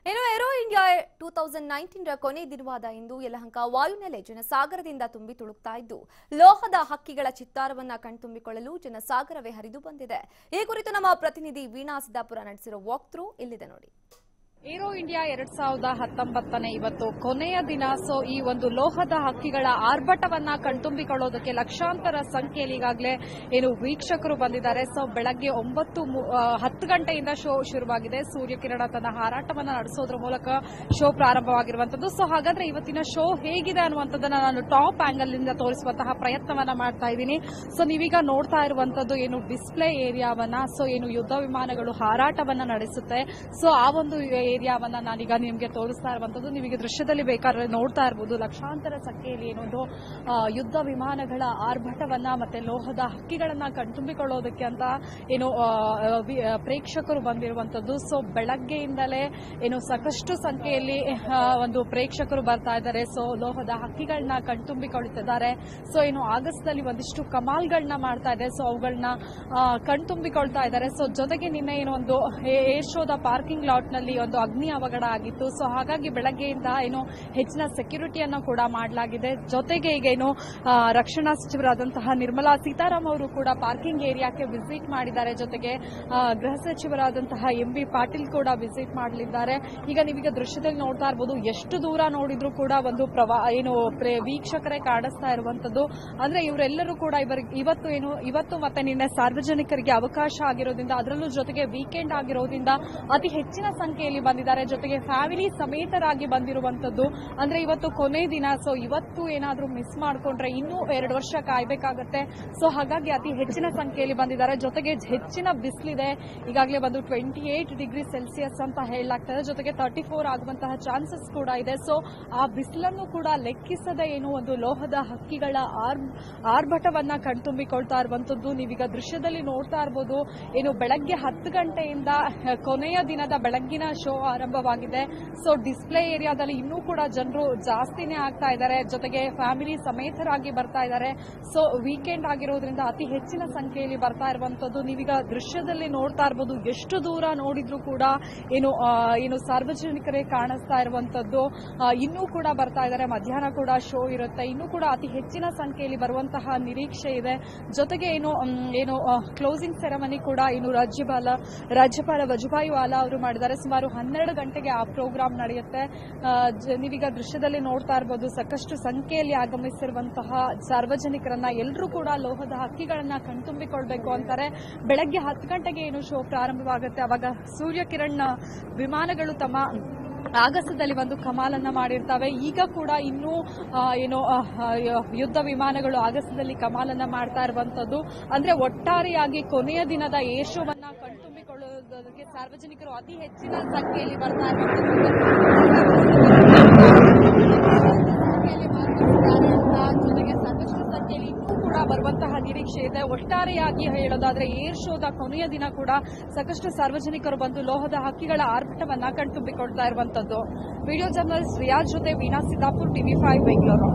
ಇನ್ನು aero India 2019 ರ ಕೊನೆ ದಿನವಾದ ಇಂದು ಯಲಹಂಕ ವಾಯುನೆಲೆ ಜನಸಾಗರದಿಂದ ತುಂಬಿ ತುಳುಕ್ತಾ ಇದ್ದು ಲೋಹದ ಹಕ್ಕಿಗಳ ಚಿತ್ತಾರವನ್ನ ಕಣ್ತುಂಬಿಕೊಳ್ಳಲು ಜನಸಾಗರವೇ ಹರಿದು ಬಂದಿದೆ. ಈ ಕುರಿತು ನಮ್ಮ ಪ್ರತಿನಿಧಿ ವೀಣಾ ಸಿದ್ದಾಪುರ ನಡೆಸಿರೋ ವಾಕ್ ಥ್ರೂ ಇಲ್ಲಿದೆ ನೋಡಿ. ಏರೋ ಇಂಡಿಯಾ 2019 ಇವತ್ತು ಕೊನೆಯ ದಿನ. ಸೊ ಈ ಒಂದು ಲೋಹದ ಹಕ್ಕಿಗಳ ಆರ್ಭಟವನ್ನ ಕಣ್ತುಂಬಿಕೊಳ್ಳೋದಕ್ಕೆ ಲಕ್ಷಾಂತರ ಸಂಖ್ಯೆಯಲ್ಲಿ ಈಗಾಗಲೇ ವೀಕ್ಷಕರು ಬಂದಿದ್ದಾರೆ. ಸೊ ಬೆಳಗ್ಗೆ 10 ಗಂಟೆಯಿಂದ ಶೋ ಶುರುವಾಗಿದೆ. ಸೂರ್ಯಕಿರಣ ತನ್ನ ಹಾರಾಟವನ್ನು ನಡೆಸೋದ್ರ ಮೂಲಕ ಶೋ ಪ್ರಾರಂಭವಾಗಿರುವಂತದ್ದು. ಸೊ ಹಾಗಾದ್ರೆ ಇವತ್ತಿನ ಶೋ ಹೇಗಿದೆ ಅನ್ನುವಂಥದ್ದನ್ನ ನಾನು ಟಾಪ್ ಆಂಗಲ್ ನಿಂದ ತೋರಿಸುವಂತಹ ಪ್ರಯತ್ನವನ್ನ ಮಾಡ್ತಾ ಇದ್ದೀನಿ. ಸೊ ನೀವೀಗ ನೋಡ್ತಾ ಇರುವಂತದ್ದು ಡಿಸ್ಪ್ಲೇ ಏರಿಯಾವನ್ನ, ಸೊ ಯುದ್ಧ ವಿಮಾನಗಳು ಹಾರಾಟವನ್ನ ನಡೆಸುತ್ತೆ. ಸೊ ಆ ಒಂದು ಏರಿಯಾವನ್ನ ನಾನೀಗ ನಿಮಗೆ ತೋರಿಸ್ತಾ ಇರುವಂತದ್ದು. ನೀವೀಗ ದೃಶ್ಯದಲ್ಲಿ ಬೇಕಾದ್ರೆ ನೋಡ್ತಾ ಇರಬಹುದು ಲಕ್ಷಾಂತರ ಸಂಖ್ಯೆಯಲ್ಲಿ ಯುದ್ಧ ವಿಮಾನಗಳ ಆರ್ಭಟವನ್ನ ಮತ್ತೆ ಲೋಹದ ಹಕ್ಕಿಗಳನ್ನ ಕಣ್ತುಂಬಿಕೊಳ್ಳೋದಕ್ಕೆ ಅಂತ ಪ್ರೇಕ್ಷಕರು ಬಂದಿರುವಂತದ್ದು. ಸೊ ಬೆಳಗ್ಗೆಯಿಂದಲೇ ಸಾಕಷ್ಟು ಸಂಖ್ಯೆಯಲ್ಲಿ ಪ್ರೇಕ್ಷಕರು ಬರ್ತಾ ಇದ್ದಾರೆ. ಸೊ ಲೋಹದ ಹಕ್ಕಿಗಳನ್ನ ಕಣ್ತುಂಬಿಕೊಳ್ಳುತ್ತಿದ್ದಾರೆ. ಸೊ ಆಗಸ್ಟ್ನಲ್ಲಿ ಒಂದಿಷ್ಟು ಕಮಾಲ್ಗಳನ್ನ ಮಾಡ್ತಾ ಇದೆ. ಸೊ ಅವುಗಳನ್ನ ಕಣ್ತುಂಬಿಕೊಳ್ತಾ ಇದ್ದಾರೆ. ಸೊ ಜೊತೆಗೆ ನಿನ್ನೆ ಏರ್ ಶೋದ ಪಾರ್ಕಿಂಗ್ ಲಾಟ್ ನಲ್ಲಿ ಅಗ್ನಿ ಅವಘಡ ಆಗಿತ್ತು. ಸೊ ಹಾಗಾಗಿ ಬೆಳಗ್ಗೆಯಿಂದ ಹೆಚ್ಚಿನ ಸೆಕ್ಯೂರಿಟಿಯನ್ನು ಕೂಡ ಮಾಡಲಾಗಿದೆ. ಜೊತೆಗೆ ಈಗ ರಕ್ಷಣಾ ಸಚಿವರಾದಂತಹ ನಿರ್ಮಲಾ ಸೀತಾರಾಮನ್ ಅವರು ಕೂಡ ಪಾರ್ಕಿಂಗ್ ಏರಿಯಾಕ್ಕೆ ವಿಸಿಟ್ ಮಾಡಿದ್ದಾರೆ. ಜೊತೆಗೆ ಗೃಹ ಸಚಿವರಾದಂತಹ MB ಪಾಟೀಲ್ ಕೂಡ ವಿಸಿಟ್ ಮಾಡಲಿದ್ದಾರೆ. ಈಗ ನೀವೀಗ ದೃಶ್ಯದಲ್ಲಿ ನೋಡ್ತಾ ಇರಬಹುದು ಎಷ್ಟು ದೂರ ನೋಡಿದ್ರು ಕೂಡ ವೀಕ್ಷಕರೇ ಕಾಣಿಸ್ತಾ ಇರುವಂತದ್ದು. ಅಂದ್ರೆ ಇವರೆಲ್ಲರೂ ಕೂಡ ಇವತ್ತು ಮತ್ತೆ ನಿನ್ನೆ ಸಾರ್ವಜನಿಕರಿಗೆ ಅವಕಾಶ ಆಗಿರೋದ್ರಿಂದ, ಅದರಲ್ಲೂ ಜೊತೆಗೆ ವೀಕೆಂಡ್ ಆಗಿರೋದ್ರಿಂದ ಅತಿ ಹೆಚ್ಚಿನ ಸಂಖ್ಯೆಯಲ್ಲಿ ಬಂದಿದ್ದಾರೆ. ಜೊತೆಗೆ ಫ್ಯಾಮಿಲಿ ಸಮೇತರಾಗಿ ಬಂದಿರುವಂತದ್ದು. ಅಂದ್ರೆ ಇವತ್ತು ಕೊನೆ ದಿನ. ಸೊ ಇವತ್ತು ಏನಾದ್ರೂ ಮಿಸ್ ಮಾಡ್ಕೊಂಡ್ರೆ ಇನ್ನೂ 2 ವರ್ಷ ಕಾಯ್ಬೇಕಾಗತ್ತೆ. ಸೊ ಹಾಗಾಗಿ ಅತಿ ಹೆಚ್ಚಿನ ಸಂಖ್ಯೆಯಲ್ಲಿ ಬಂದಿದ್ದಾರೆ. ಜೊತೆಗೆ ಹೆಚ್ಚಿನ ಬಿಸಿಲಿದೆ. ಈಗಾಗಲೇ 28 ಡಿಗ್ರಿ ಸೆಲ್ಸಿಯಸ್ ಅಂತ ಹೇಳಲಾಗ್ತದೆ. ಜೊತೆಗೆ 34 ಆಗುವಂತಹ ಚಾನ್ಸಸ್ ಕೂಡ ಇದೆ. ಸೊ ಆ ಬಿಸಿಲನ್ನು ಕೂಡ ಲೆಕ್ಕಿಸದೆ ಲೋಹದ ಹಕ್ಕಿಗಳ ಆರ್ಭಟವನ್ನ ಕಣ್ತುಂಬಿಕೊಳ್ತಾ ಇರುವಂತದ್ದು ನೀವೀಗ ದೃಶ್ಯದಲ್ಲಿ ನೋಡ್ತಾ ಇರಬಹುದು. ಬೆಳಗ್ಗೆ 10 ಗಂಟೆಯಿಂದ ಕೊನೆಯ ದಿನದ ಬೆಳಗ್ಗಿನ ಶೋ ಆರಂಭವಾಗಿದೆ. ಸೊ ಡಿಸ್ಪ್ಲೇ ಏರಿಯಾದಲ್ಲಿ ಇನ್ನೂ ಕೂಡ ಜನರು ಜಾಸ್ತಿನೇ ಆಗ್ತಾ ಇದ್ದಾರೆ. ಜೊತೆಗೆ ಫ್ಯಾಮಿಲಿ ಸಮೇತರಾಗಿ ಬರ್ತಾ ಇದ್ದಾರೆ. ಸೊ ವೀಕೆಂಡ್ ಆಗಿರೋದ್ರಿಂದ ಅತಿ ಹೆಚ್ಚಿನ ಸಂಖ್ಯೆಯಲ್ಲಿ ಬರ್ತಾ ಇರುವಂತದ್ದು ನೀವೀಗ ದೃಶ್ಯದಲ್ಲಿ ನೋಡ್ತಾ ಇರಬಹುದು. ಎಷ್ಟು ದೂರ ನೋಡಿದ್ರು ಕೂಡ ಸಾರ್ವಜನಿಕರೇ ಕಾಣಿಸ್ತಾ ಇರುವಂತದ್ದು. ಇನ್ನೂ ಕೂಡ ಬರ್ತಾ ಇದ್ದಾರೆ. ಮಧ್ಯಾಹ್ನ ಕೂಡ ಶೋ ಇರುತ್ತೆ. ಇನ್ನೂ ಕೂಡ ಅತಿ ಹೆಚ್ಚಿನ ಸಂಖ್ಯೆಯಲ್ಲಿ ಬರುವಂತಹ ನಿರೀಕ್ಷೆ ಇದೆ. ಜೊತೆಗೆ ಕ್ಲೋಸಿಂಗ್ ಸೆರೆಮನಿ ಕೂಡ ರಾಜ್ಯಪಾಲ ವಜುಭಾಯಿ ವಾಲಾ ಅವರು ಮಾಡಿದ್ದಾರೆ. ಸುಮಾರು 12 ಗಂಟೆಗೆ ಆ ಪ್ರೋಗ್ರಾಂ ನಡೆಯುತ್ತೆ. ನೀವೀಗ ದೃಶ್ಯದಲ್ಲಿ ನೋಡ್ತಾ ಇರಬಹುದು ಸಾಕಷ್ಟು ಸಂಖ್ಯೆಯಲ್ಲಿ ಆಗಮಿಸಿರುವಂತಹ ಸಾರ್ವಜನಿಕರನ್ನ ಎಲ್ಲರೂ ಕೂಡ ಲೋಹದ ಹಕ್ಕಿಗಳನ್ನ ಕಣ್ತುಂಬಿಕೊಳ್ಬೇಕು ಅಂತಾರೆ. ಬೆಳಗ್ಗೆ 10 ಗಂಟೆಗೆ ಶೋ ಪ್ರಾರಂಭವಾಗುತ್ತೆ. ಅವಾಗ ಸೂರ್ಯಕಿರಣ್ ವಿಮಾನಗಳು ತಮ್ಮ ಆಗಸದಲ್ಲಿ ಕಮಾಲನ್ನ ಮಾಡಿರ್ತವೆ. ಈಗ ಕೂಡ ಇನ್ನೂ ಯುದ್ಧ ವಿಮಾನಗಳು ಆಗಸದಲ್ಲಿ ಕಮಾಲನ್ನ ಮಾಡ್ತಾ ಇರುವಂತದ್ದು. ಅಂದ್ರೆ ಒಟ್ಟಾರೆಯಾಗಿ ಕೊನೆಯ ದಿನದ ಏರ್ ಶೋವನ್ನ ಕಣ್ತುಂಬಿಕೊಳ್ಳುವುದಕ್ಕೆ ಸಾರ್ವಜನಿಕರು ಅತಿ ಹೆಚ್ಚಿನ ಸಂಖ್ಯೆಯಲ್ಲಿ ಬರ್ತಾ ಜೊತೆಗೆ ಸಾಕಷ್ಟು ಸಂಖ್ಯೆಯಲ್ಲಿ ಇನ್ನೂ ಕೂಡ ಬರುವಂತಹ ನಿರೀಕ್ಷೆ ಇದೆ. ಒಟ್ಟಾರೆಯಾಗಿ ಹೇಳೋದಾದ್ರೆ ಏರ್ ಶೋದ ಕೊನೆಯ ದಿನ ಕೂಡ ಸಾಕಷ್ಟು ಸಾರ್ವಜನಿಕರು ಬಂದು ಲೋಹದ ಹಕ್ಕಿಗಳ ಆರ್ಭಟವನ್ನ ಕಣ್ತುಂಬಿಕೊಳ್ತಾ ಇರುವಂತದ್ದು. ವಿಡಿಯೋ ಜರ್ನಲಿಸ್ಟ್ ರಿಯಾಜ್ ಜೊತೆ ವೀಣಾ ಸಿದ್ದಾಪುರ್, TV5 ಬೆಂಗಳೂರು.